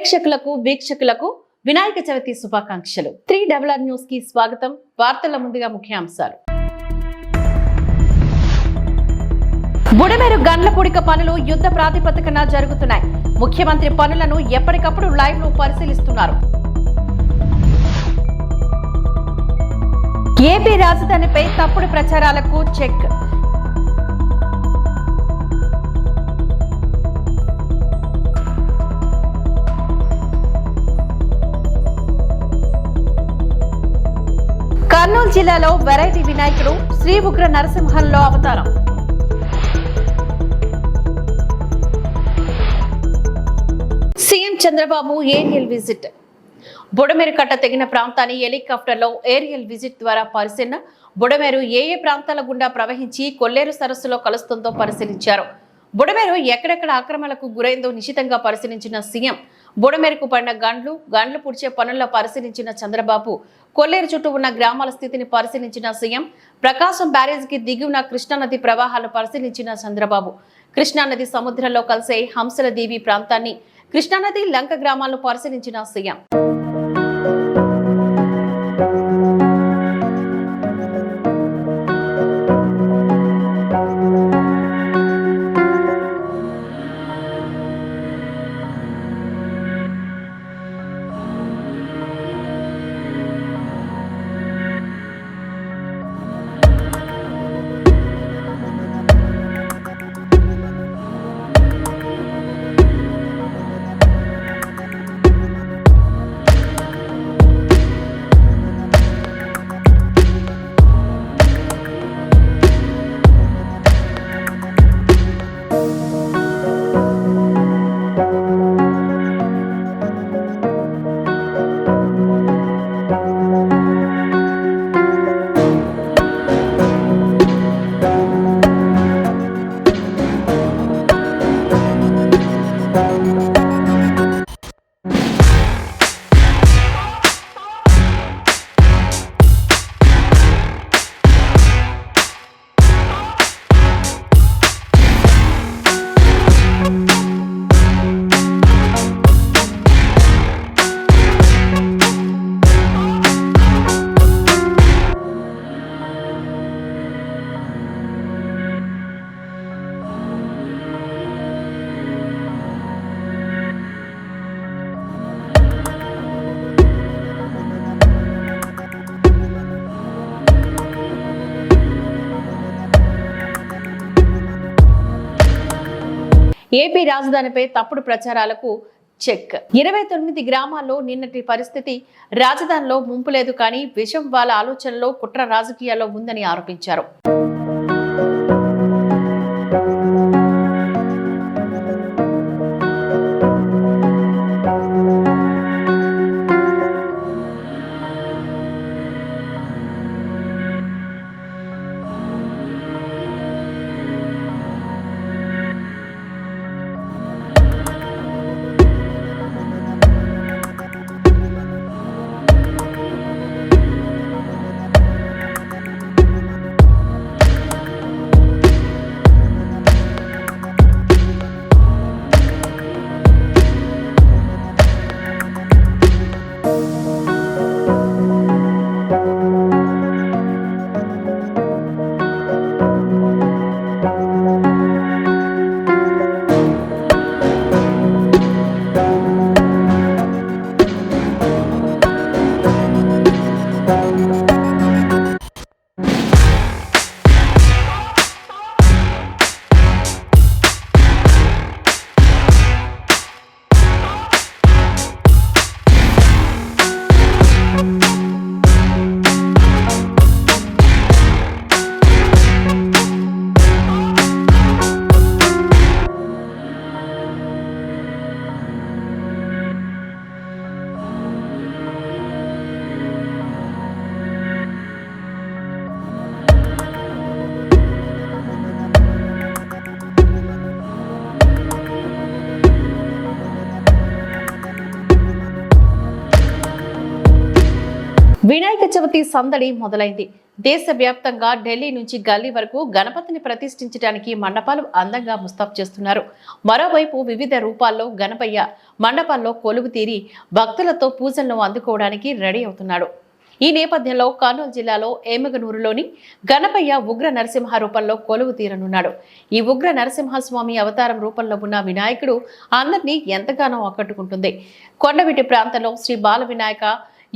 ప్రేక్షకులకు వీక్షకులకు వినాయక చవితి శుభాకాంక్షలు. 3RR న్యూస్ కి స్వాగతం. వార్తల ముందుగా ముఖ్యాంశాలు. బుడమేరు గండ్ల పుడిక పనులు యుద్ధ ప్రాతిపదికన జరుగుతున్నాయి. ముఖ్యమంత్రి పనులను ఎప్పటికప్పుడు లైవ్ లో పరిశీలిస్తున్నారు. ఏపీ రాజధానిపై తప్పుడు ప్రచారాలకు చెక్. కర్నూలు జిల్లాలో వెరైటీ వినాయకుడు శ్రీ ఉగ్ర నరసింహంలో అవతారం. CM Chandrababu aerial visit. Budameru కట్ట తెగిన ప్రాంతాన్ని హెలికాప్టర్లో ఏరియల్ విజిట్ ద్వారా పరిశీలన. బుడమేరు ఏ ప్రాంతాల గుండా ప్రవహించి కొల్లేరు సరస్సులో కలుస్తుందో పరిశీలించారు. బుడమేరు ఎక్కడెక్కడ ఆక్రమణలకు గురైందో నిశితంగా పరిశీలించిన సీఎం బుడమేరుకు పడిన గండ్లు పుడిచే పనుల్లో పరిశీలించిన చంద్రబాబు కొల్లేరు చుట్టూ ఉన్న గ్రామాల స్థితిని పరిశీలించిన సీఎం ప్రకాశం బ్యారేజ్కి దిగువన కృష్ణానది ప్రవాహాలను పరిశీలించిన చంద్రబాబు కృష్ణానది సముద్రంలో కలిసే హంసల దీవి ప్రాంతాన్ని కృష్ణానది లంక గ్రామాలను పరిశీలించిన సీఎం. ఏపీ రాజధానిపై తప్పుడు ప్రచారాలకు చెక్. 29 గ్రామాల్లో నిన్నటి పరిస్థితి. రాజధానిలో ముంపు లేదు, కానీ విషం వాళ్ళ ఆలోచనలో కుట్ర రాజకీయాల్లో ఉందని ఆరోపించారు. వినాయక చవితి సందడి మొదలైంది. దేశవ్యాప్తంగా ఢిల్లీ నుంచి గల్లీ వరకు గణపతిని ప్రతిష్ఠించడానికి మండపాలు అందంగా ముస్తాబు చేస్తున్నారు. మరోవైపు వివిధ రూపాల్లో గణపయ్య మండపాల్లో కొలువు తీరి భక్తులతో పూజలను అందుకోవడానికి రెడీ అవుతున్నాడు. ఈ నేపథ్యంలో కర్నూలు జిల్లాలో ఏమగనూరులోని గణపయ్య ఉగ్ర నరసింహ రూపంలో కొలువు తీరనున్నాడు. ఈ ఉగ్ర నరసింహస్వామి అవతారం రూపంలో ఉన్న వినాయకుడు అందరినీ ఎంతగానో ఆకట్టుకుంటుంది. కొండవీటి ప్రాంతంలో శ్రీ బాల వినాయక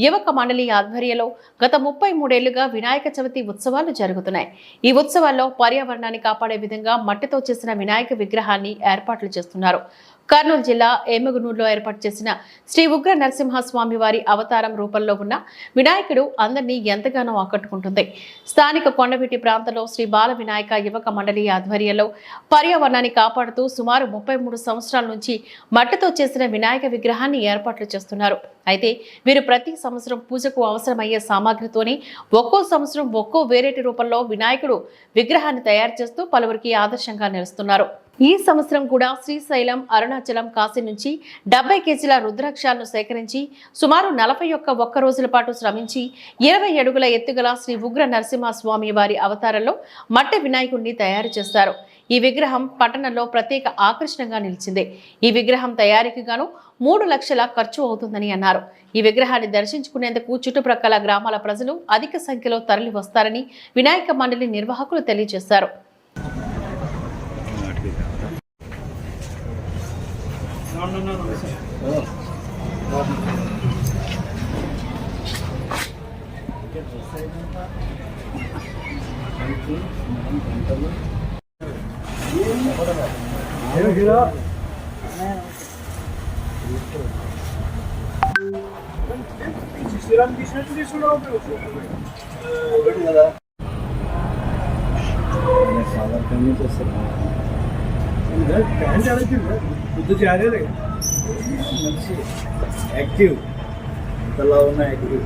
యువక మండలి ఆధ్వర్యంలో గత 33 ఏళ్లుగా వినాయక చవితి ఉత్సవాలు జరుగుతున్నాయి. ఈ ఉత్సవాల్లో పర్యావరణాన్ని కాపాడే విధంగా మట్టితో చేసిన వినాయక విగ్రహాన్ని ఏర్పాట్లు చేస్తున్నారు. కర్నూలు జిల్లా ఏమగనూరులో ఏర్పాటు చేసిన శ్రీ ఉగ్ర నరసింహస్వామి వారి అవతారం రూపంలో ఉన్న వినాయకుడు అందరినీ ఎంతగానో ఆకట్టుకుంటుంది. స్థానిక కొండవీటి ప్రాంతంలో శ్రీ బాల వినాయక యువక మండలి ఆధ్వర్యంలో పర్యావరణాన్ని కాపాడుతూ సుమారు 33 సంవత్సరాల నుంచి మట్టితో చేసిన వినాయక విగ్రహాన్ని ఏర్పాట్లు చేస్తున్నారు. అయితే వీరు ప్రతి సంవత్సరం పూజకు అవసరమయ్యే సామాగ్రితోనే ఒక్కో సంవత్సరం ఒక్కో వేరేటి రూపంలో వినాయకుడు విగ్రహాన్ని తయారు చేస్తూ పలువురికి ఆదర్శంగా నిలుస్తున్నారు. ఈ సంవత్సరం కూడా శ్రీశైలం, అరుణాచలం, కాశీ నుంచి 70 కేజీల రుద్రాక్షాలను సేకరించి సుమారు 41 రోజుల పాటు శ్రమించి 20 అడుగుల ఎత్తుగల శ్రీ ఉగ్ర నరసింహస్వామి వారి అవతారంలో మట్టి వినాయకుడిని తయారు చేస్తారు. ఈ విగ్రహం పట్టణంలో ప్రత్యేక ఆకర్షణగా నిలిచింది. ఈ విగ్రహం తయారీకి గాను 3 లక్షల ఖర్చు అవుతుందని అన్నారు. ఈ విగ్రహాన్ని దర్శించుకునేందుకు చుట్టుప్రక్కల గ్రామాల ప్రజలు అధిక సంఖ్యలో తరలి వస్తారని వినాయక మండలి నిర్వాహకులు తెలియజేశారు. యాక్టివ్ ఇంతలా ఉన్న యాక్టివ్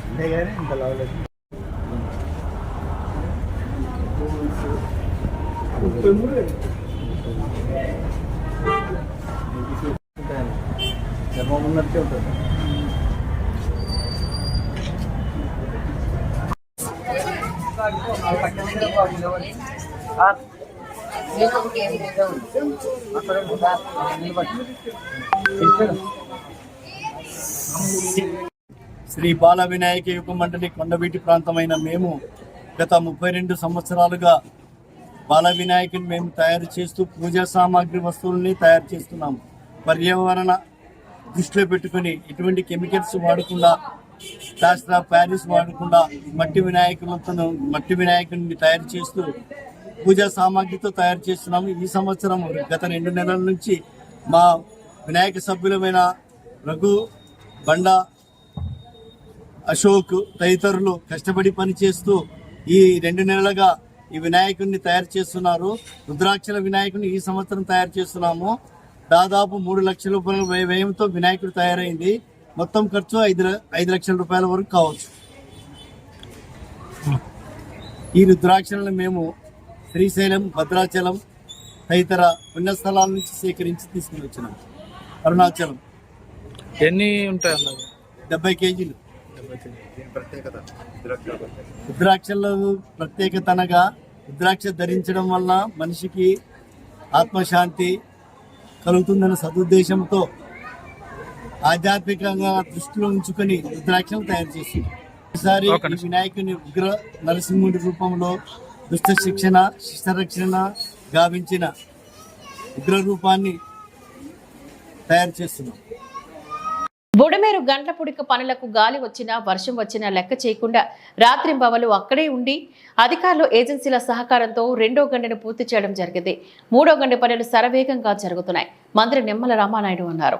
అంతేగాని ఇంతలా చర్మం ఉన్నట్టే ఉంటుంది. శ్రీ బాల వినాయక యుగ మండలి కొండవీటి ప్రాంతమైన మేము గత 32 సంవత్సరాలుగా బాల వినాయకుని మేము తయారు చేస్తూ పూజా సామాగ్రి వస్తువుల్ని తయారు చేస్తున్నాము. పర్యావరణ దృష్టిలో పెట్టుకుని ఎటువంటి కెమికల్స్ వాడకుండా, ప్లాస్టర్ ఆఫ్ ప్యారిస్ వాడకుండా మట్టి వినాయకుడిని తయారు చేస్తూ పూజా సామాగ్రితో తయారు చేస్తున్నాము. ఈ సంవత్సరం గత 2 నెలల నుంచి మా వినాయక సభ్యులమైన రఘు, బండ, అశోక్ తదితరులు కష్టపడి పనిచేస్తూ ఈ 2 నెలలుగా ఈ వినాయకుడిని తయారు చేస్తున్నారు. రుద్రాక్షల వినాయకుడిని ఈ సంవత్సరం తయారు చేస్తున్నాము. దాదాపు 3 లక్షల రూపాయల వ్యయంతో వినాయకుడు తయారైంది. మొత్తం ఖర్చు 5 లక్షల రూపాయల వరకు కావచ్చు. ఈ రుద్రాక్షలను మేము శ్రీశైలం, భద్రాచలం తదితర పుణ్యస్థలాల నుంచి సేకరించి తీసుకుని వచ్చినాం. అరుణాచలం ఎన్ని ఉంటాయి? 70 కేజీలు. రుద్రాక్షల ప్రత్యేకత అనగా రుద్రాక్ష ధరించడం వల్ల మనిషికి ఆత్మశాంతి కలుగుతుందన్న సదుద్దేశంతో ఆధ్యాత్మికంగా దృష్టిలో ఉంచుకొని రుద్రాక్షలు తయారు చేసింది. ఈసారి వినాయకుని ఉగ్ర నరసింహుడి రూపంలో దుష్ట శిక్షణ, శిష్టరక్షణ గావించిన ఉగ్ర రూపాన్ని తయారు చేస్తున్నాం. బుడమేరు గండ్లపుడిక పనులకు గాలి వచ్చినా, వర్షం వచ్చినా లెక్క చేయకుండా రాత్రింబవలు అక్కడే ఉండి అధికారులు, ఏజెన్సీల సహకారంతో 2వ గంటను పూర్తి చేయడం జరిగింది. 3వ గంట పనులు శరవేగంగా జరుగుతున్నాయి. మంత్రి నిమ్మల రామానాయుడు అన్నారు.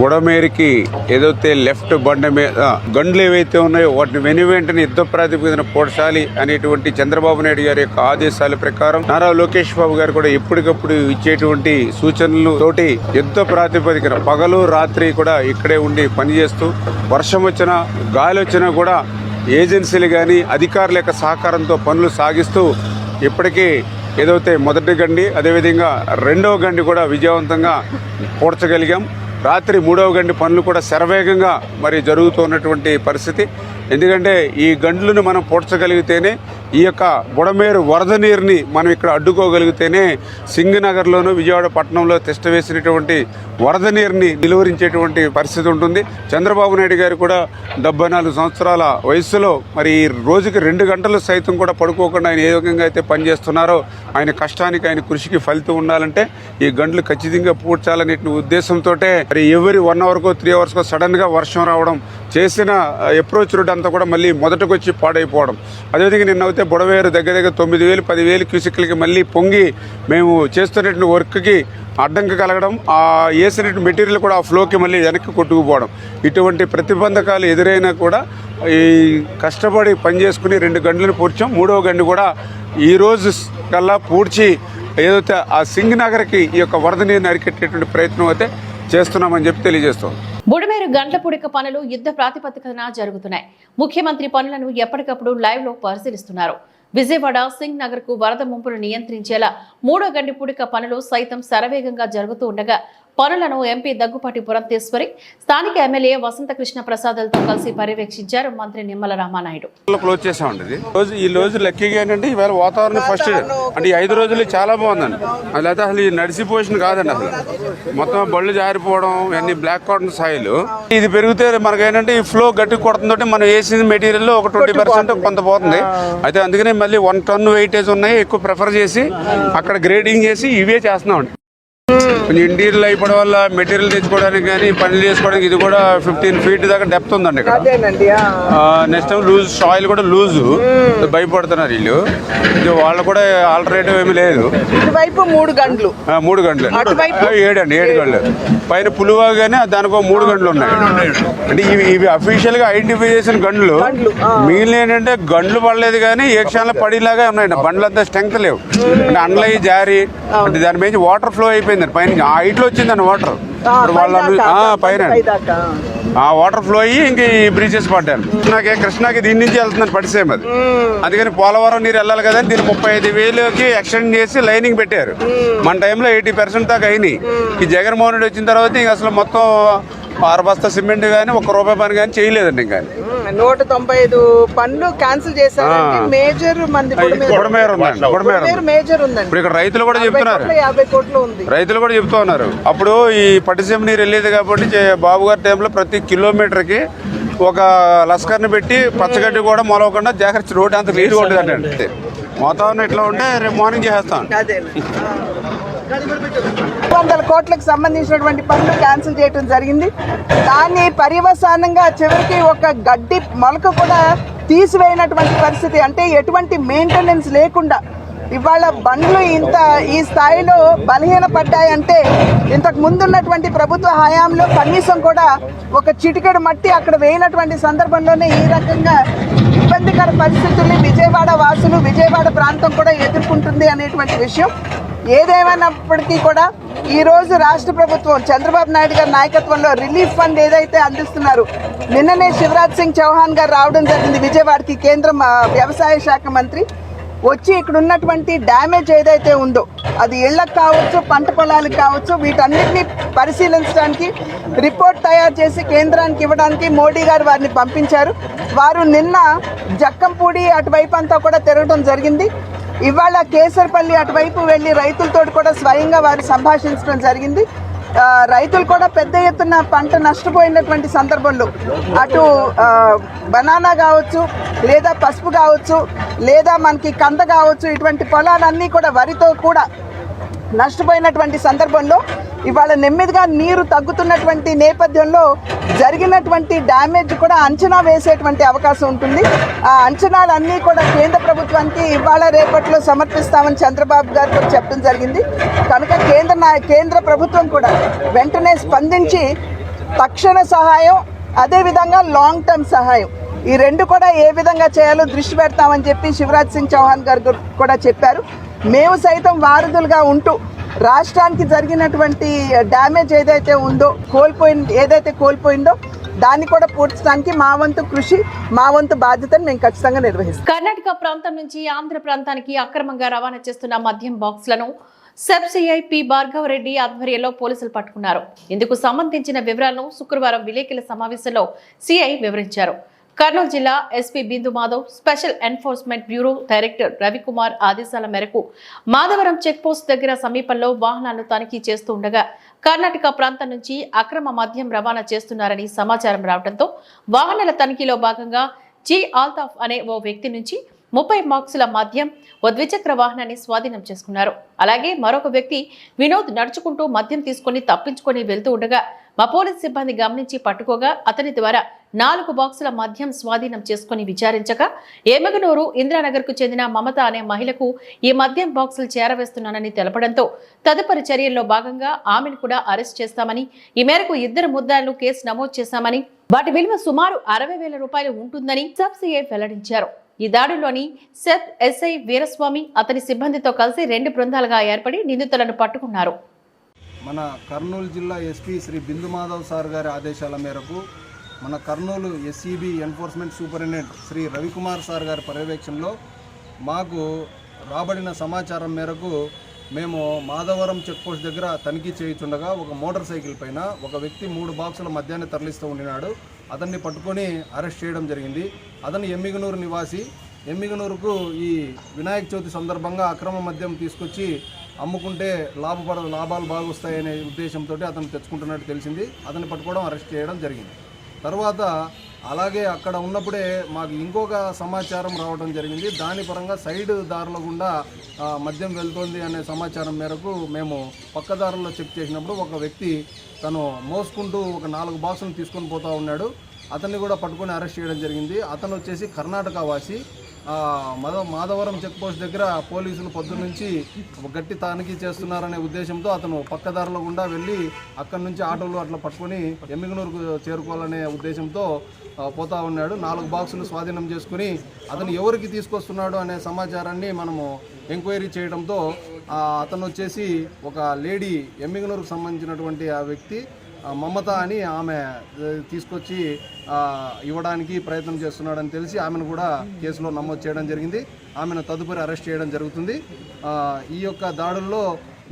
బుడమేరికి ఏదైతే లెఫ్ట్ బండ మీద గండ్లు ఏవైతే ఉన్నాయో వాటిని వెనువెంటనే యుద్ధ ప్రాతిపదికన పోడ్చాలి అనేటువంటి చంద్రబాబు నాయుడు గారి యొక్క ఆదేశాల ప్రకారం నారా లోకేష్ బాబు గారు కూడా ఎప్పటికప్పుడు ఇచ్చేటువంటి సూచనలు తోటి యుద్ధ ప్రాతిపదికన పగలు రాత్రి కూడా ఇక్కడే ఉండి పనిచేస్తూ వర్షం వచ్చినా గాలి వచ్చినా కూడా ఏజెన్సీలు కానీ అధికారుల యొక్క సహకారంతో పనులు సాగిస్తూ ఇప్పటికీ ఏదైతే మొదటి గండి అదేవిధంగా రెండవ గండి కూడా విజయవంతంగా పూడ్చగలిగాం. రాత్రి మూడవ గండి పనులు కూడా శరవేగంగా మరి జరుగుతున్నటువంటి పరిస్థితి. ఎందుకంటే ఈ గండ్లను మనం పూడ్చగలిగితేనే ఈ యొక్క బుడమేరు వరద నీరుని మనం ఇక్కడ అడ్డుకోగలిగితేనే సింగనగర్లోను విజయవాడ పట్టణంలో తిష్ట వేసినటువంటి వరద నీరుని నిలువరించేటువంటి పరిస్థితి ఉంటుంది. చంద్రబాబు నాయుడు గారు కూడా 74 సంవత్సరాల వయసులో మరి రోజుకి 2 గంటలు సైతం కూడా పడుకోకుండా ఆయన ఏ విధంగా అయితే పనిచేస్తున్నారో ఆయన కష్టానికి ఆయన కృషికి ఫలితం ఉండాలంటే ఈ గంటలు ఖచ్చితంగా పూడ్చాలనే ఉద్దేశంతో మరి ఎవరి 1 అవర్కో 3 అవర్స్కో సడన్గా వర్షం రావడం, చేసిన అప్రోచ్ రూట్ అంతా కూడా మళ్ళీ మొదటకు వచ్చి పాడైపోవడం. అదేవిధంగా నిన్న అయితే బుడవేరు దగ్గర 9,000 10,000 క్యూసెక్లకి మళ్ళీ పొంగి మేము చేస్తున్నటువంటి వర్క్కి అడ్డంకి కలగడం, ఆ వేసినటువంటి మెటీరియల్ కూడా ఆ ఫ్లోకి మళ్ళీ వెనక్కి కొట్టుకుపోవడం, ఇటువంటి ప్రతిబంధకాలు ఎదురైనా కూడా ఈ కష్టపడి పని చేసుకుని 2 గంటలను పూడ్చాం. 3వ గంట కూడా ఈరోజు కల్లా పూడ్చి ఏదైతే ఆ సింగనగర్కి ఈ యొక్క వరద నీరుని అరికెట్టేటువంటి ప్రయత్నం అయితే చేస్తున్నామని చెప్పి తెలియజేస్తాం. బుడమేరు గంటల పుడిక పనులు యుద్ధ ప్రాతిపదికన జరుగుతున్నాయి. ముఖ్యమంత్రి పనులను ఎప్పటికప్పుడు లైవ్ లో పరిశీలిస్తున్నారు. విజయవాడ సింగ్ నగర్ కు వరద ముంపును నియంత్రించేలా 3వ గండి పుడిక పనులు సైతం శరవేగంగా జరుగుతూ ఉండగా పనులను ఎంపీ దగ్గుపాటి పురంధేశ్వరి, స్థానిక ఎమ్మెల్యే వసంత కృష్ణ ప్రసాద్లతో కలిసి పర్యవేక్షించారు మంత్రి నిమ్మల రామానాయుడు. క్లోజ్ చేసామండి. ఈ రోజు లక్కీగా ఏంటంటే ఇవాళ వాతావరణం ఫస్ట్ అంటే ఈ 5 రోజులు చాలా బాగుందండి. లేకపోతే అసలు ఈ నడిసిపోషన్ కాదండి, అసలు మొత్తం బళ్ళు జారిపోవడం, అన్ని బ్లాక్ కాటన్ సాయిల్ ఇది పెరిగితే మనకేంటంటే ఈ ఫ్లో గట్టి కొడుతుందంటే మనం వేసిన మెటీరియల్ ఒక 20% కొంత పోతుంది. అయితే అందుకనే మళ్ళీ 1 టన్ వెయిటేజ్ ఉన్నాయి, ఎక్కువ ప్రిఫర్ చేసి అక్కడ గ్రేడింగ్ చేసి ఇవే చేస్తున్నామండి. కొంచెం ఇంటీరియల్ అయిపోవడం వల్ల మెటీరియల్ తెచ్చుకోవడానికి కానీ పనులు చేసుకోవడానికి ఇది కూడా 15 feet దాకా డెప్త్ ఉందండి ఇక్కడ. నెక్స్ట్ టైం లూజ్ సాయిల్ కూడా లూజు, భయపడుతున్నారు వీళ్ళు. వాళ్ళు కూడా ఆల్టర్నేటివ్ ఏమీ లేదు. 3 గంటలు 7 గంటలు పైన పులువా కానీ దానికి 3 గంటలు ఉన్నాయి. అంటే ఇవి అఫీషియల్ గా ఐడెంటిఫై చేసిన గంటలు. మిగిలిన ఏంటంటే గంటలు పడలేదు కానీ ఏ క్షణంలో పడిలాగా ఉన్నాయండి. బండ్లు అంతా స్ట్రెంగ్త్ లేవు, అంటే అండ్లయి జారి అంటే దాని మీద వాటర్ ఫ్లో అయిపోయిందండి. పైన ఆ హైట్ లో వచ్చిందండి వాటర్. వాళ్ళ పైన ఆ వాటర్ ఫ్లో అయ్యి ఇంక ఈ బ్రిడ్జెస్ పడ్డాను. కృష్ణాకి దీని నుంచి వెళ్తుందని పడిసేం అది. అందుకని పోలవరం నీరు వెళ్ళాలి కదా, దీన్ని 35,000కి ఎక్స్టెండ్ చేసి లైనింగ్ పెట్టారు. మన టైంలో 80% దాకా అయినాయి. ఈ జగన్మోహన్ రెడ్డి వచ్చిన తర్వాత ఇంక అసలు మొత్తం 6 బస్తా సిమెంట్ కానీ 1 రూపాయి పని కానీ చేయలేదండి. ఇంకా 195 పనులు క్యాన్సిల్ చేశారు. మేజర్ మేజర్ ఉందండి. ఇప్పుడు ఇక్కడ రైతులు కూడా చెప్తున్నారు, 50 కోట్లు ఉంది. రైతులు కూడా చెప్తూ ఉన్నారు. అప్పుడు ఈ పట్టిసీమ నీరు వెళ్ళేది కాబట్టి బాబు గారి టైంలో ప్రతి కిలోమీటర్కి ఒక లస్కర్ని పెట్టి పచ్చగడ్డి కూడా మొలవకుండా జాగ్రత్త రోడ్డు అంత నీరు కొట్టేదండి. వాతావరణం ఇట్లా ఉంటే రేపు మార్నింగ్ చేసేస్తాం. 200 కోట్లకు సంబంధించినటువంటి పనులు క్యాన్సిల్ చేయడం జరిగింది. దాన్ని పర్యవసానంగా చివరికి ఒక గడ్డి మొలక కూడా తీసివేయనటువంటి పరిస్థితి. అంటే ఎటువంటి మెయింటెనెన్స్ లేకుండా ఇవాళ బండ్లు ఈ స్థాయిలో బలహీనపడ్డాయంటే ఇంతకు ముందున్నటువంటి ప్రభుత్వ హయాంలో కనీసం కూడా ఒక చిటికెడు మట్టి అక్కడ వేయనటువంటి సందర్భంలోనే ఈ రకంగా ఇబ్బందికర పరిస్థితుల్ని విజయవాడ వాసులు, విజయవాడ ప్రాంతం కూడా ఎదుర్కొంటుంది అనేటువంటి విషయం. ఏదేమైనప్పటికీ కూడా ఈరోజు రాష్ట్ర ప్రభుత్వం చంద్రబాబు నాయుడు గారి నాయకత్వంలో రిలీఫ్ ఫండ్ ఏదైతే అందిస్తున్నారు, నిన్ననే శివరాజ్ సింగ్ చౌహాన్ గారు రావడం జరిగింది విజయవాడకి. కేంద్ర వ్యవసాయ శాఖ మంత్రి వచ్చి ఇక్కడ ఉన్నటువంటి డ్యామేజ్ ఏదైతే ఉందో అది ఇళ్లకు కావచ్చు, పంట పొలాలకు కావచ్చు, వీటన్నిటిని పరిశీలించడానికి రిపోర్ట్ తయారు చేసి కేంద్రానికి ఇవ్వడానికి మోడీ గారు వారిని పంపించారు. వారు నిన్న జక్కంపూడి అటువైపు అంతా కూడా తిరగడం జరిగింది. ఇవాళ కేసరపల్లి అటువైపు వెళ్ళి రైతులతో కూడా స్వయంగా వారు సంభాషించడం జరిగింది. రైతులు కూడా పెద్ద ఎత్తున పంట నష్టపోయినటువంటి సందర్భంలో అటు బనానా కావచ్చు, లేదా పసుపు కావచ్చు, లేదా మనకి కంద కావచ్చు, ఇటువంటి పొలాలన్నీ కూడా వరితో కూడా నష్టపోయినటువంటి సందర్భంలో ఇవాళ నెమ్మదిగా నీరు తగ్గుతున్నటువంటి నేపథ్యంలో జరిగినటువంటి డ్యామేజ్ కూడా అంచనా వేసేటువంటి అవకాశం ఉంటుంది. ఆ అంచనాలన్నీ కూడా కేంద్ర ప్రభుత్వానికి ఇవాళ రేపట్లో సమర్పిస్తామని చంద్రబాబు గారు కూడా చెప్పడం జరిగింది. కనుక కేంద్ర ప్రభుత్వం కూడా వెంటనే స్పందించి తక్షణ సహాయం, అదేవిధంగా లాంగ్ టర్మ్ సహాయం, ఈ రెండు కూడా ఏ విధంగా చేయాలో దృష్టి పెడతామని చెప్పి శివరాజ్ సింగ్ చౌహాన్ గారు కూడా చెప్పారు. మేము సైతం వారధులుగా ఉంటూ రాష్ట్రానికి జరిగినటువంటి డ్యామేజ్ ఏదైతే ఉందో, ఏదైతే కోల్పోయిందో దాన్ని కూడా పూడ్చడానికి మా వంతు కృషి, మా వంతు బాధ్యతను మేము ఖచ్చితంగా నిర్వహిస్తాం. కర్ణాటక ప్రాంతం నుంచి ఆంధ్ర ప్రాంతానికి అక్రమంగా రవాణా చేస్తున్న మద్యం బాక్సులను sub CI P Bhargava Reddy ఆధ్వర్యంలో పోలీసులు పట్టుకున్నారు. ఇందుకు సంబంధించిన వివరాలను శుక్రవారం విలేకరుల సమావేశంలో సిఐ వివరించారు. కర్నూలు జిల్లా SP Bindu Madhav, special enforcement bureau director Ravikumar ఆదేశాల మేరకు మాధవరం చెక్పోస్ట్ దగ్గర సమీపంలో వాహనాలను తనిఖీ చేస్తూ ఉండగా కర్ణాటక ప్రాంతం నుంచి అక్రమ మద్యం రవాణా చేస్తున్నారని సమాచారం రావడంతో వాహనాల తనిఖీలో భాగంగా జి ఆల్తాఫ్ అనే ఓ వ్యక్తి నుంచి 30 బాక్సుల మద్యం ఓ ద్విచక్ర వాహనాన్ని స్వాధీనం చేసుకున్నారు. అలాగే మరొక వ్యక్తి వినోద్ నడుచుకుంటూ మద్యం తీసుకుని తప్పించుకొని వెళ్తూ ఉండగా మా పోలీస్ సిబ్బంది గమనించి పట్టుకోగా అతని ద్వారా 4 బాక్సుల మద్యం స్వాధీనం చేసుకుని విచారించగా ఏమగనూరు ఇంద్రానగర్ కు చెందిన మమత అనే మహిళకు ఈ మద్యం బాక్సులు చేరవేస్తున్నానని తెలపడంతో తదుపరి చర్యల్లో భాగంగా ఆమెను కూడా అరెస్ట్ చేస్తామని, ఈ మేరకు 2 ముద్దాయిలను కేసు నమోదు చేశామని, వాటి విలువ సుమారు 60,000 రూపాయలు ఉంటుందని సబ్ సిఐ వెల్లడించారు. ఈ దాడిలోని సెబ్ ఎస్ఐ వీరస్వామి అతని సిబ్బందితో కలిసి 2 బృందాలుగా ఏర్పడి నిందితులను పట్టుకున్నారు. మన కర్నూలు జిల్లా ఎస్పీ శ్రీ బిందు మాధవ్ సార్ గారి ఆదేశాల మేరకు మన Kurnool SCB enforcement superintendent Shri Ravikumar sir గారి పర్యవేక్షణలో మాకు రాబడిన సమాచారం మేరకు మేము మాధవరం చెక్పోస్ట్ దగ్గర తనిఖీ చేయుచుండగా ఒక మోటార్ సైకిల్ పైన ఒక వ్యక్తి 3 బాక్సుల మద్యాన్ని తరలిస్తూ ఉండినాడు. అతన్ని పట్టుకొని అరెస్ట్ చేయడం జరిగింది. అతను ఎమ్మిగనూరు నివాసి. ఎమ్మిగనూరుకు ఈ వినాయక చవితి సందర్భంగా అక్రమ మద్యం తీసుకొచ్చి అమ్ముకుంటే లాభాలు బాగా వస్తాయనే ఉద్దేశంతో అతను తెచ్చుకుంటున్నట్టు తెలిసింది. అతన్ని పట్టుకోవడం, అరెస్ట్ చేయడం జరిగింది. తర్వాత అలాగే అక్కడ ఉన్నప్పుడే మాకు ఇంకొక సమాచారం రావడం జరిగింది. దాని పరంగా సైడ్ దారుల గుండా మద్యం వెళ్తోంది అనే సమాచారం మేరకు మేము పక్కదారుల్లో చెక్ చేసినప్పుడు ఒక వ్యక్తి తను మోసుకుంటూ ఒక 4 బాక్సులను తీసుకొని పోతూ ఉన్నాడు. అతన్ని కూడా పట్టుకొని అరెస్ట్ చేయడం జరిగింది. అతను వచ్చేసి కర్ణాటక వాసి. మాధవరం చెక్పోస్ట్ దగ్గర పోలీసులు పొద్దున్నుంచి గట్టి తనిఖీ చేస్తున్నారనే ఉద్దేశంతో అతను పక్కదారుల గుండా వెళ్ళి అక్కడి నుంచి ఆటోలు అట్లా పట్టుకొని ఎమ్మిగనూరుకు చేరుకోవాలనే ఉద్దేశంతో పోతా ఉన్నాడు. 4 బాక్సులు స్వాధీనం చేసుకుని అతను ఎవరికి తీసుకొస్తున్నాడు అనే సమాచారాన్ని మనము ఎంక్వైరీ చేయడంతో అతను వచ్చేసి ఒక లేడీ, ఎమ్మిగనూరుకు సంబంధించినటువంటి ఆ వ్యక్తి మమత అని ఆమె తీసుకొచ్చి ఇవ్వడానికి ప్రయత్నం చేస్తున్నాడని తెలిసి ఆమెను కూడా కేసులో నమోదు చేయడం జరిగింది. ఆమెను తదుపరి అరెస్ట్ చేయడం జరుగుతుంది. ఈ యొక్క దాడుల్లో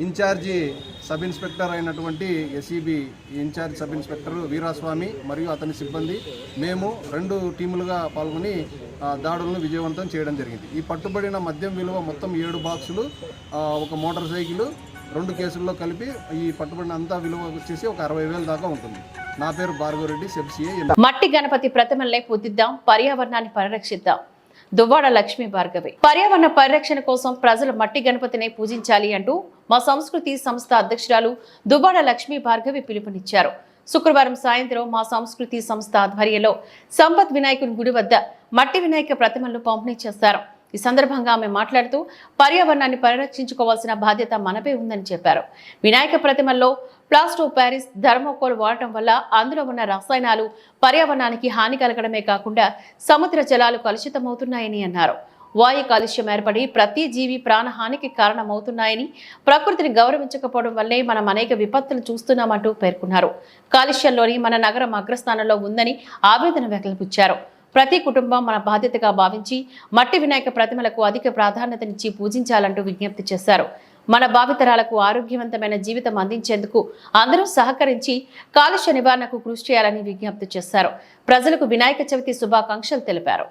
ఇన్ఛార్జి సబ్ ఇన్స్పెక్టర్ అయినటువంటి SEB incharge sub inspector Veeraswamy మరియు అతని సిబ్బంది మేము 2 టీములుగా పాల్గొని దాడులను విజయవంతం చేయడం జరిగింది. ఈ పట్టుబడిన మద్యం విలువ మొత్తం 7 బాక్సులు, ఒక మోటార్ సైకిల్, 2 కేసుల్లో కలిపి ఈ పట్టుబడిన అంతా విలువ వచ్చేసి ఒక 60,000 దాకా ఉంటుంది. నా పేరు భార్గవ రెడ్డి, సెబ్సిఏ. మట్టి గణపతి ప్రతిమలనే పూజిద్దాం, పర్యావరణాన్ని పరిరక్షిద్దాం. దువ్వాడ లక్ష్మీ భార్గవి. పర్యావరణ పరిరక్షణ కోసం ప్రజలు మట్టి గణపతిని పూజించాలి అంటూ మా సంస్కృతి సంస్థ అధ్యక్షురాలు దువ్వాడ లక్ష్మీ భార్గవి పిలుపునిచ్చారు. శుక్రవారం సాయంత్రం మా సంస్కృతి సంస్థ ఆధ్వర్యంలో సంపత్ వినాయకుని గుడి వద్ద మట్టి వినాయక ప్రతిమలను పంపిణీ చేశారు. ఈ సందర్భంగా ఆమె మాట్లాడుతూ పర్యావరణాన్ని పరిరక్షించుకోవాల్సిన బాధ్యత మనపై ఉందని చెప్పారు. వినాయక ప్రతిమల్లో ప్లాస్టర్ ఆఫ్ ప్యారిస్, థర్మోకోల్ వాడటం వల్ల అందులో ఉన్న రసాయనాలు పర్యావరణానికి హాని కలగడమే కాకుండా సముద్ర జలాలు కలుషితమవుతున్నాయని అన్నారు. వాయు కాలుష్యం ఏర్పడి ప్రతి జీవి ప్రాణహానికి కారణమవుతున్నాయని, ప్రకృతిని గౌరవించకపోవడం వల్లే మనం అనేక విపత్తులు చూస్తున్నామంటూ పేర్కొన్నారు. కాలుష్యంలోని మన నగరం అగ్రస్థానంలో ఉందని ఆవేదన వెలిబుచ్చారు. ప్రతి కుటుంబం మన బాధ్యతగా భావించి మట్టి వినాయక ప్రతిమలకు అధిక ప్రాధాన్యతనిచ్చి పూజించాలంటూ విజ్ఞప్తి చేశారు. మన భావితరాలకు ఆరోగ్యవంతమైన జీవితం అందించేందుకు అందరూ సహకరించి కాలుష్య నివారణకు కృషి చేయాలని విజ్ఞప్తి చేశారు. ప్రజలకు వినాయక చవితి శుభాకాంక్షలు తెలిపారు.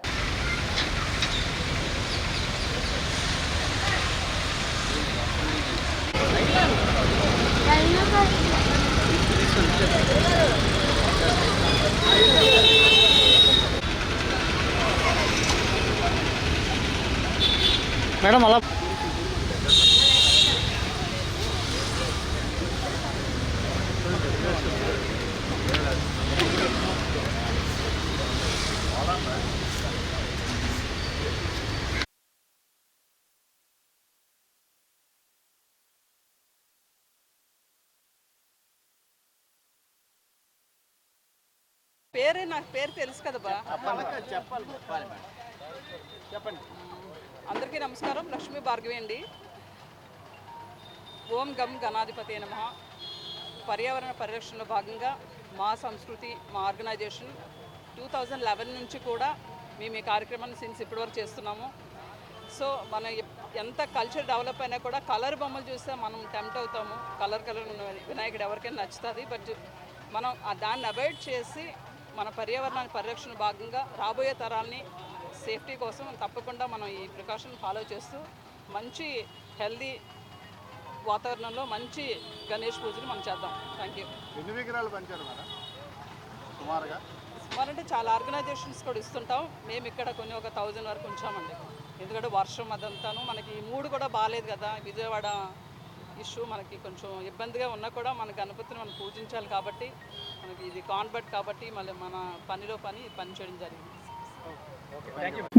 మేడం అలా పేరే నాకు పేరు తెలుసు కదా బా. అందరికీ నమస్కారం. లక్ష్మీ భార్గవి అండి. ఓం గం గణాధిపతి నమః. పర్యావరణ పరిరక్షణలో భాగంగా మా సంస్కృతి, మా ఆర్గనైజేషన్ 2011 నుంచి కూడా మేము ఈ కార్యక్రమాన్ని ఇప్పటివరకు చేస్తున్నాము. సో మన ఎంత కల్చర్ డెవలప్ అయినా కూడా కలర్ బొమ్మలు చూస్తే మనం టెంప్ట్ అవుతాము. కలర్ వినాయకుడు ఎవరికైనా నచ్చుతుంది. బట్ మనం దాన్ని అవాయిడ్ చేసి మన పర్యావరణాన్ని పరిరక్షణ భాగంగా రాబోయే తరాలని సేఫ్టీ కోసం తప్పకుండా మనం ఈ ప్రికాషన్ ఫాలో చేస్తూ మంచి హెల్దీ వాతావరణంలో మంచి గణేష్ పూజలు మనం చేద్దాం. Thank you. ఎన్ని విగ్రహాలు పంచారు మేడం సుమారుగా? అంటే చాలా ఆర్గనైజేషన్స్ కూడా ఇస్తుంటాం. మేము ఇక్కడ కొన్ని ఒక 1000 వరకు ఉంచామండి. ఎందుకంటే వర్షం అదంతాను మనకి 3 కూడా బాగాలేదు కదా. విజయవాడ ఇష్యూ మనకి కొంచెం ఇబ్బందిగా ఉన్నా కూడా మన గణపతిని మనం పూజించాలి కాబట్టి మనకి ఇది కాన్వర్ట్ కాబట్టి మళ్ళీ మన పని చేయడం జరిగింది.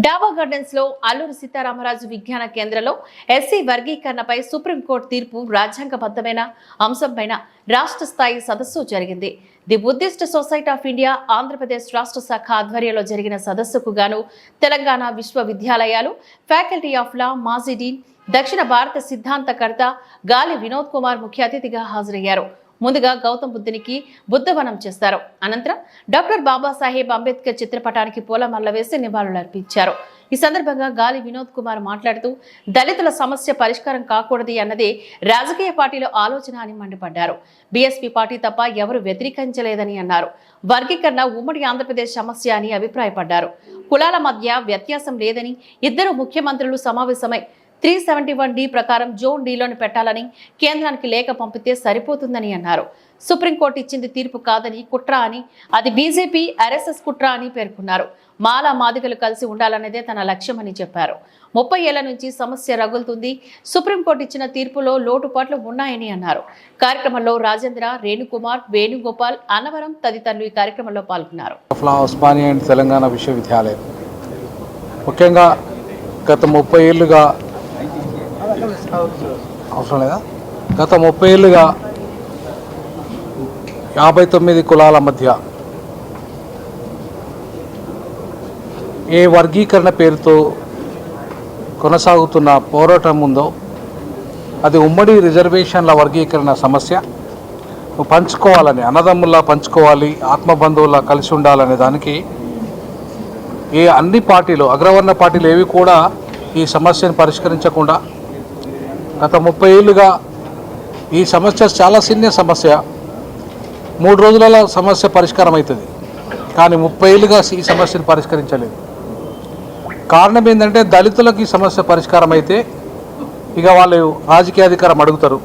డాబా గార్డెన్స్ లో అల్లూరి సీతారామరాజు విజ్ఞాన కేంద్రంలో ఎస్సీ వర్గీకరణపై సుప్రీంకోర్టు తీర్పు రాజ్యాంగబద్ధమైన అంశంపైన రాష్ట్ర స్థాయి సదస్సు జరిగింది. The Buddhist society of India Andhra Pradesh రాష్ట్ర శాఖ ఆధ్వర్యంలో జరిగిన సదస్సుకు గాను తెలంగాణ విశ్వవిద్యాలయాలు, ఫ్యాకల్టీ ఆఫ్ లా, మాజీ డీన్, దక్షిణ భారత సిద్ధాంతకర్త గాలి వినోద్ కుమార్ ముఖ్య అతిథిగా హాజరయ్యారు. ముందుగా గౌతమ్ బుద్ధునికి బుద్ధవనం చేస్తారు. అనంతరం డాక్టర్ బాబాసాహెబ్ అంబేద్కర్ చిత్రపటానికి పూలమాల వేసి నివాళులర్పించారు. ఈ సందర్భంగా గాలి వినోద్ కుమార్ మాట్లాడుతూ దళితుల సమస్య పరిష్కారం కాకూడదు అన్నదే రాజకీయ పార్టీల ఆలోచన అని మండిపడ్డారు. బీఎస్పీ పార్టీ తప్ప ఎవరు వ్యతిరేకించలేదని అన్నారు. వర్గీకరణ ఉమ్మడి ఆంధ్రప్రదేశ్ సమస్య అని అభిప్రాయపడ్డారు. కులాల మధ్య వ్యత్యాసం లేదని, ఇద్దరు ముఖ్యమంత్రులు సమావేశమై 371D ప్రకారం జోన్ డీలోని పెట్టాలని కేంద్రానికి లేఖ పంపితే సరిపోతుందని అన్నారు. సుప్రీంకోర్టు ఇచ్చింది తీర్పు కాదని, కుట్ర అని, అది బీజేపీ ఆర్ఎస్ఎస్ కుట్ర అని పేర్కొన్నారు. మాలా మాదిగలు కలిసి ఉండాలనేదే తన లక్ష్యమని చెప్పారు. 30 ఏళ్ల నుంచి సమస్య రగులుతుంది. సుప్రీంకోర్టు ఇచ్చిన తీర్పులో లోటుపాట్లు ఉన్నాయని అన్నారు. కార్యక్రమంలో రాజేంద్ర, రేణుకుమార్, వేణుగోపాల్, అన్నవరం తదితరులు ఈ కార్యక్రమంలో పాల్గొన్నారు. తెలంగాణ విశ్వవిద్యాలయం ముఖ్యంగా గత 30 ఏళ్లుగా అవసరం లేదా గత 30 ఏళ్ళుగా 59 కులాల మధ్య ఏ వర్గీకరణ పేరుతో కొనసాగుతున్న పోరాటం ఉందో అది ఉమ్మడి రిజర్వేషన్ల వర్గీకరణ సమస్య పంచుకోవాలని, అన్నదమ్ముల్లా పంచుకోవాలి, ఆత్మబంధువుల్లా కలిసి ఉండాలనే దానికి అన్ని పార్టీలు, అగ్రవర్ణ పార్టీలు ఏవి కూడా ఈ సమస్యను పరిష్కరించకుండా గత 30 ఏళ్ళుగా ఈ సమస్య చాలా సీనియర్ సమస్య, 3 రోజులలో సమస్య పరిష్కారం అవుతుంది. కానీ 30 ఏళ్ళుగా ఈ సమస్యను పరిష్కరించలేదు. కారణం ఏంటంటే దళితులకు ఈ సమస్య పరిష్కారం అయితే ఇక వాళ్ళు రాజకీయ అధికారం అడుగుతారు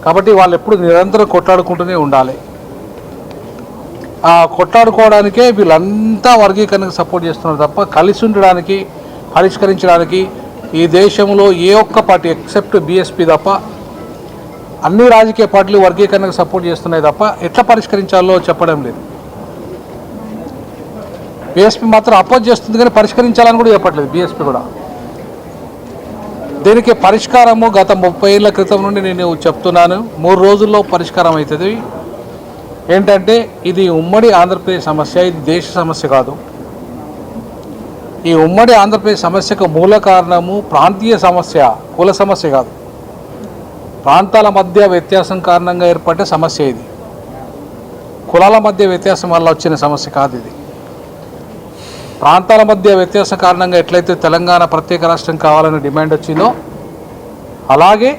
కాబట్టి వాళ్ళు ఎప్పుడు నిరంతరం కొట్లాడుకుంటూనే ఉండాలి. ఆ కొట్లాడుకోవడానికే వీళ్ళంతా వర్గీకరణకు సపోర్ట్ చేస్తున్నారు తప్ప కలిసి ఉండడానికి, పరిష్కరించడానికి ఈ దేశంలో ఏ ఒక్క పార్టీ ఎక్సెప్ట్ బీఎస్పీ తప్ప అన్ని రాజకీయ పార్టీలు వర్గీకరణకు సపోర్ట్ చేస్తున్నాయి తప్ప ఎట్లా పరిష్కరించాలో చెప్పడం లేదు. బీఎస్పీ మాత్రం అపోజ్ చేస్తుంది కానీ పరిష్కరించాలని కూడా చెప్పట్లేదు బీఎస్పీ కూడా. దీనికి పరిష్కారము గత 30 ఏళ్ల క్రితం నుండి నేను చెప్తున్నాను, 3 రోజుల్లో పరిష్కారం అవుతుంది. ఏంటంటే ఇది ఉమ్మడి ఆంధ్రప్రదేశ్ సమస్య, ఇది దేశ సమస్య కాదు. ఈ ఉమ్మడి ఆంధ్రప్రదేశ్ సమస్యకు మూల కారణము ప్రాంతీయ సమస్య, కుల సమస్య కాదు. ప్రాంతాల మధ్య వ్యత్యాసం కారణంగా ఏర్పడ్డ సమస్య ఇది. కులాల మధ్య వ్యత్యాసం వల్ల వచ్చిన సమస్య కాదు ఇది. ప్రాంతాల మధ్య వ్యత్యాసం కారణంగా ఎట్లయితే తెలంగాణ ప్రత్యేక రాష్ట్రం కావాలని డిమాండ్ వచ్చిందో అలాగే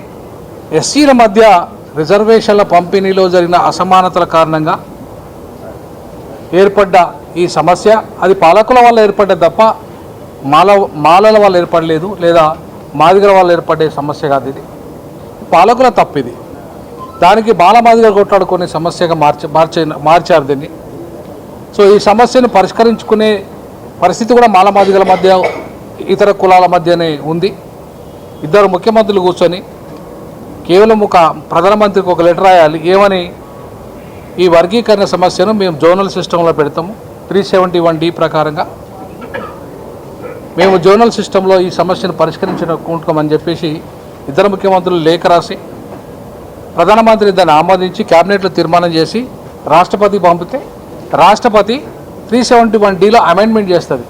ఎస్సీల మధ్య రిజర్వేషన్ల పంపిణీలో జరిగిన అసమానతల కారణంగా ఏర్పడ్డ ఈ సమస్య అది పాలకుల వల్ల ఏర్పడ్డది తప్ప మాలల వల్ల ఏర్పడలేదు, లేదా మాదిగల వల్ల ఏర్పడే సమస్య కాదు. ఇది పాలకుల తప్పిది. దానికి మాదిగలు కొట్లాడుకునే సమస్యగా మార్చారు దీన్ని. సో ఈ సమస్యను పరిష్కరించుకునే పరిస్థితి కూడా మాదిగల మధ్య, ఇతర కులాల మధ్యనే ఉంది. ఇద్దరు ముఖ్యమంత్రులు కూర్చొని కేవలం ఒక ప్రధానమంత్రికి ఒక లెటర్ రాయాలి ఏమని, ఈ వర్గీకరణ సమస్యను మేము జోనల్ సిస్టంలో పెడతాము, 371D ప్రకారంగా మేము జోనల్ సిస్టంలో ఈ సమస్యను పరిష్కరించుకుంటామని చెప్పేసి ఇద్దరు ముఖ్యమంత్రులు లేఖ రాసి ప్రధానమంత్రి దాన్ని ఆమోదించి క్యాబినెట్లో తీర్మానం చేసి రాష్ట్రపతి పంపితే రాష్ట్రపతి 371Dలో అమెండ్మెంట్ చేస్తుంది,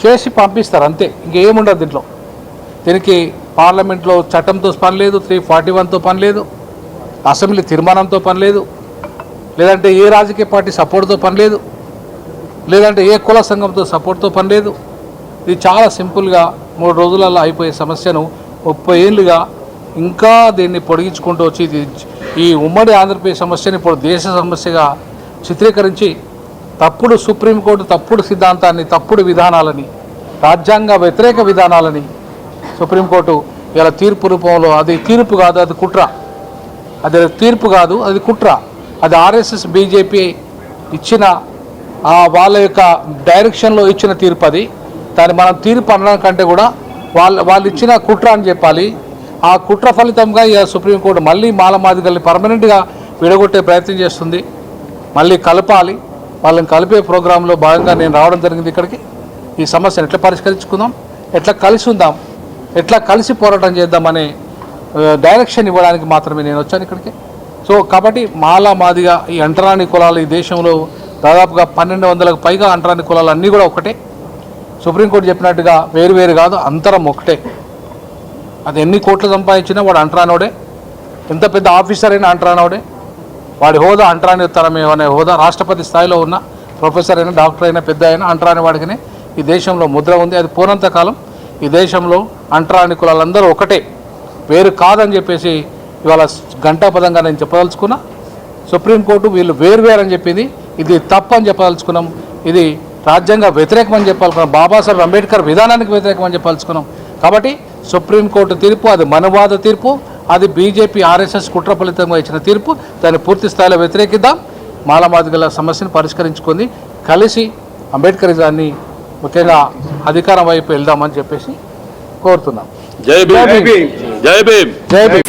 చేసి పంపిస్తారు అంతే, ఇంకేముండదు దీంట్లో. దీనికి పార్లమెంట్లో చట్టంతో పని లేదు, 341తో పని లేదు, అసెంబ్లీ తీర్మానంతో పని లేదు, లేదంటే ఏ రాజకీయ పార్టీ సపోర్ట్తో పని లేదు, లేదంటే ఏ కుల సంఘంతో సపోర్ట్తో పని లేదు. ఇది చాలా సింపుల్గా 3 రోజులలో అయిపోయే సమస్యను 30 ఏళ్ళుగా ఇంకా దీన్ని పొడిగించుకుంటూ వచ్చి ఈ ఉమ్మడి ఆంధ్రప్రదేశ్ సమస్యని ఇప్పుడు దేశ సమస్యగా చిత్రీకరించి తప్పుడు సుప్రీంకోర్టు తప్పుడు సిద్ధాంతాన్ని, తప్పుడు విధానాలని, రాజ్యాంగ వ్యతిరేక విధానాలని సుప్రీంకోర్టు ఇలా తీర్పు రూపంలో, అది తీర్పు కాదు, అది కుట్ర, అది తీర్పు కాదు, అది కుట్ర, అది ఆర్ఎస్ఎస్ బీజేపీ ఇచ్చిన వాళ్ళ యొక్క డైరెక్షన్లో ఇచ్చిన తీర్పు. అది దాన్ని మనం తీర్పు అనడం కంటే కూడా వాళ్ళు ఇచ్చిన కుట్ర అని చెప్పాలి. ఆ కుట్ర ఫలితంగా ఇక సుప్రీంకోర్టు మళ్ళీ మాలమాదిగల్ని పర్మనెంట్గా విడగొట్టే ప్రయత్నం చేస్తుంది. మళ్ళీ కలపాలి, వాళ్ళని కలిపే ప్రోగ్రాంలో భాగంగా నేను రావడం జరిగింది ఇక్కడికి. ఈ సమస్యను ఎట్లా పరిష్కరించుకుందాం, ఎట్లా కలిసి ఉందాం, ఎట్లా కలిసి పోరాటం చేద్దామనే డైరెక్షన్ ఇవ్వడానికి మాత్రమే నేను వచ్చాను ఇక్కడికి. సో కాబట్టి మాదిగా ఈ అంటరాని కులాలు ఈ దేశంలో దాదాపుగా 1200కు పైగా అంటరాని కులాలు అన్నీ కూడా ఒకటే. సుప్రీంకోర్టు చెప్పినట్టుగా వేరు కాదు, అంతరం ఒకటే. అది ఎన్ని కోట్లు సంపాదించినా వాడు అంటరానోడే, ఎంత పెద్ద ఆఫీసర్ అయినా అంటరానోడే, వాడి హోదా అంటరానితనమే అనే హోదా. రాష్ట్రపతి స్థాయిలో ఉన్న ప్రొఫెసర్ అయినా, డాక్టర్ అయినా, పెద్ద అయినా అంటరాని వాడికినే ఈ దేశంలో ముద్ర ఉంది. అది పోనంతకాలం ఈ దేశంలో అంటరాని కులాలందరూ ఒకటే, వేరు కాదని చెప్పేసి ఇవాళ ఘంటాపదంగా నేను చెప్పదలుచుకున్నా. సుప్రీంకోర్టు వీళ్ళు వేరు అని చెప్పింది, ఇది తప్పు అని చెప్పదలుచుకున్నాం. ఇది రాజ్యాంగ వ్యతిరేకమని చెప్పాలనుకున్నాం, బాబాసాహెబ్ అంబేద్కర్ విధానానికి వ్యతిరేకమని చెప్పదలుచుకున్నాం. కాబట్టి సుప్రీంకోర్టు తీర్పు అది మనవాద తీర్పు, అది బీజేపీ ఆర్ఎస్ఎస్ కుట్ర ఫలితంగా ఇచ్చిన తీర్పు. దాన్ని పూర్తి స్థాయిలో వ్యతిరేకిద్దాం, మాలమాదిగల సమస్యను పరిష్కరించుకొని కలిసి అంబేద్కరిజాన్ని ముఖ్యంగా అధికారం వైపు వెళ్దామని చెప్పేసి కోరుతున్నాం.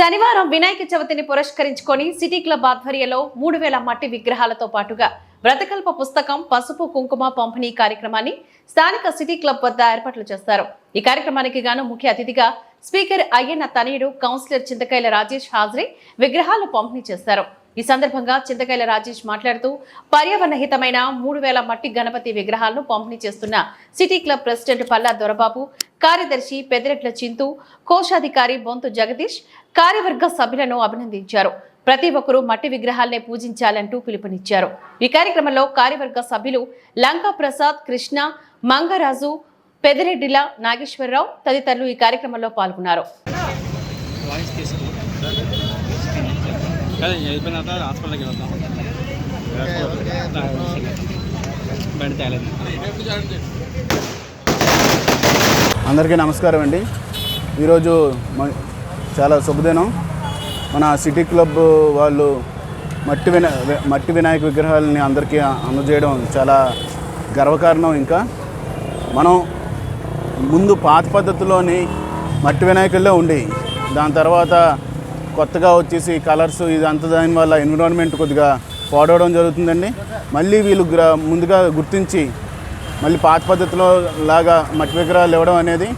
శనివారం వినాయక చవితిని పురస్కరించుకొని సిటీ క్లబ్ ఆధ్వర్యంలో 3000 మట్టి విగ్రహాలతో పాటుగా వ్రతకల్ప పుస్తకం, పసుపు కుంకుమ పంపిణీ కార్యక్రమాన్ని స్థానిక సిటీ క్లబ్ వద్ద ఏర్పాట్లు చేస్తారు. ఈ కార్యక్రమానికి గాను ముఖ్య అతిథిగా స్పీకర్ అయ్యన్న తనయుడు కౌన్సిలర్ చింతకాయల రాజేష్ హాజరై విగ్రహాలు పంపిణీ చేస్తారు. ఈ సందర్భంగా చింతకాయల రాజేష్ మాట్లాడుతూ పర్యావరణ హితమైన 3000 మట్టి గణపతి విగ్రహాలను పంపిణీ చేస్తున్న city club president Palla Dorababu, కార్యదర్శి పెదిరెట్ల చింతు, కోశాధికారి బొంతు జగదీష్, కార్యవర్గ సభ్యులను అభినందించారు. ప్రతి ఒక్కరూ మట్టి విగ్రహాలనే పూజించాలంటూ పిలుపునిచ్చారు. ఈ కార్యక్రమంలో కార్యవర్గ సభ్యులు లంకా ప్రసాద్, కృష్ణ, మంగరాజు, పెదిరెడ్డిల నాగేశ్వరరావు తదితరులు ఈ కార్యక్రమంలో పాల్గొన్నారు. అందరికీ నమస్కారం అండి. ఈరోజు చాలా శుభదినం. మన సిటీ క్లబ్ వాళ్ళు మట్టి వినాయక విగ్రహాలని అందరికీ అందజేయడం చాలా గర్వకారణం. ఇంకా మనం ముందు పాత పద్ధతిలోని మట్టి వినాయకుల్లో ఉండేవి, దాని తర్వాత కొత్తగా వచ్చేసి కలర్స్ ఇదంతా, దానివల్ల ఎన్విరాన్మెంట్ కొద్దిగా పాడవడం జరుగుతుందండి. మళ్ళీ వీళ్ళు ముందుగా గుర్తించి మళ్ళీ పాత పద్ధతిలో లాగా మట్టి విగ్రహాలు ఇవ్వడం అనేది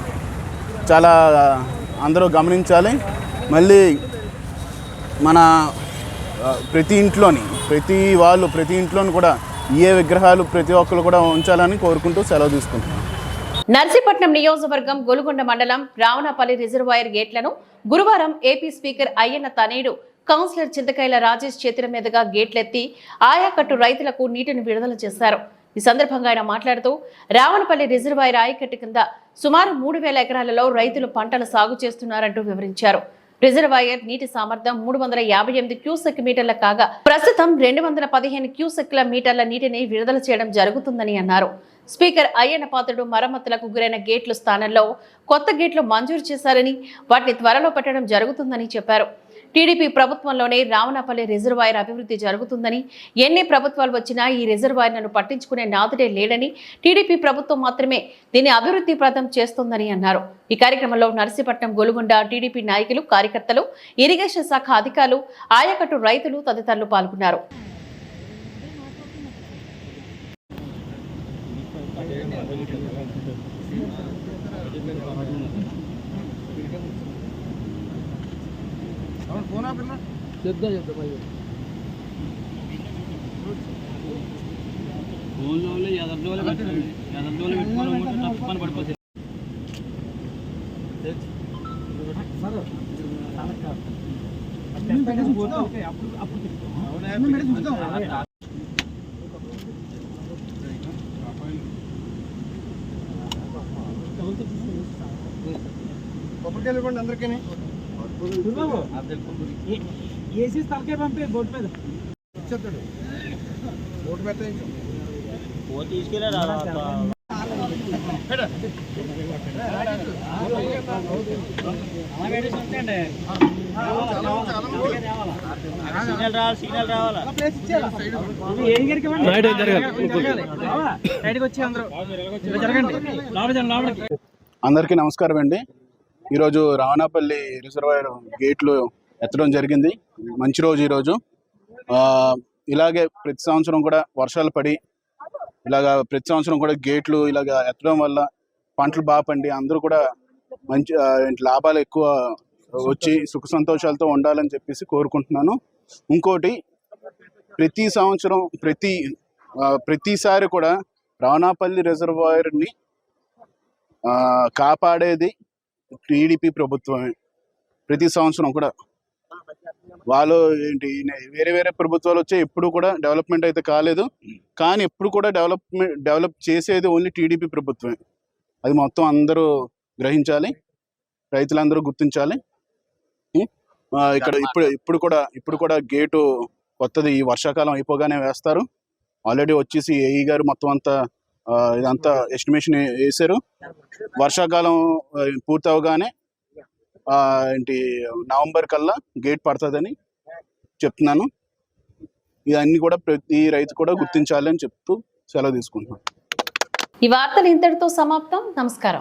చాలా అందరూ గమనించాలి. మళ్ళీ మన ప్రతి ఇంట్లోని కూడా ఏ విగ్రహాలు ప్రతి ఒక్కరు కూడా ఉంచాలని కోరుకుంటూ సెలవు తీసుకుంటున్నాం. నర్సీపట్నం నియోజకవర్గం గొలుగొండ మండలం రావణపల్లి రిజర్వాయర్ గేట్లను గురువారం ఏపీ స్పీకర్ అయ్యన్న తనయుడు కౌన్సిలర్ చింతకాయల రాజేష్ చేతుల మీదుగా గేట్లెత్తి ఆయాకట్టు రైతులకు నీటిని విడుదల చేశారు. ఈ సందర్భంగా ఆయన మాట్లాడుతూ రావణపల్లి రిజర్వాయర్ ఆయకట్టు కింద సుమారు 3000 ఎకరాలలో రైతులు పంటలు సాగు చేస్తున్నారంటూ వివరించారు. రిజర్వాయర్ నీటి సామర్థ్యం 358 క్యూసెక్ మీటర్ల కాగా ప్రస్తుతం 215 క్యూసెక్ల మీటర్ల నీటిని విడుదల చేయడం జరుగుతుందని అన్నారు. స్పీకర్ అయ్యన్న పాత్రుడు మరమ్మతులకు గురైన గేట్ల స్థానంలో కొత్త గేట్లు మంజూరు చేశారని, వాటిని త్వరలో పెట్టడం జరుగుతుందని చెప్పారు. టీడీపీ ప్రభుత్వంలోనే రావణపల్లి రిజర్వాయర్ అభివృద్ధి జరుగుతుందని, ఎన్ని ప్రభుత్వాలు వచ్చినా ఈ రిజర్వాయర్లను పట్టించుకునే నాదుడే లేడని, టీడీపీ ప్రభుత్వం మాత్రమే దీన్ని అభివృద్ధి ప్రదం చేస్తోందని అన్నారు. ఈ కార్యక్రమంలో నర్సీపట్నం గొలుగొండ టీడీపీ నాయకులు, కార్యకర్తలు, ఇరిగేషన్ శాఖ అధికారులు, ఆయకట్టు రైతులు తదితరులు పాల్గొన్నారు. అందరికీ ఏసీ తలకే పంపే బోట్ మీద ఓటు పెట్టే అందరికీ నమస్కారం అండి. ఈరోజు రావణపల్లి రిజర్వాయర్ గేట్లు ఎత్తడం జరిగింది. మంచి రోజు ఈరోజు. ఇలాగే ప్రతి సంవత్సరం కూడా వర్షాలు పడి ఇలాగా ప్రతి సంవత్సరం కూడా గేట్లు ఇలాగా ఎత్తడం వల్ల పంటలు బాగా పండి అందరూ కూడా మంచి లాభాలు ఎక్కువ వచ్చి సుఖ సంతోషాలతో ఉండాలని చెప్పేసి కోరుకుంటున్నాను. ఇంకోటి, ప్రతి సంవత్సరం ప్రతిసారి కూడా రావణపల్లి రిజర్వాయర్ని కాపాడేది టీడీపీ ప్రభుత్వమే. ప్రతి సంవత్సరం కూడా వాళ్ళు వేరే వేరే ప్రభుత్వాలు వచ్చే ఎప్పుడు కూడా డెవలప్మెంట్ అయితే కాలేదు. కానీ ఎప్పుడు కూడా డెవలప్ చేసేది ఓన్లీ టీడీపీ ప్రభుత్వమే. అది మొత్తం అందరూ గ్రహించాలి, రైతులందరూ గుర్తించాలి. ఇక్కడ ఇప్పుడు కూడా గేటు కొత్తది ఈ వర్షాకాలం అయిపోగానే వేస్తారు. ఆల్రెడీ వచ్చేసి ఏఈ గారు మొత్తం అంతా ఇదంతా ఎస్టిమేషన్ వేశారు. వర్షాకాలం పూర్తి అవగానే నవంబర్ కల్లా గేట్ పడుతుందని చెప్తున్నాను. ఇవన్నీ కూడా ప్రతి రైతు కూడా గుర్తించాలి అని చెప్తూ సెలవు తీసుకుంటున్నాను. ఈ వార్తలు ఇంతటితో సమాప్తం. నమస్కారం.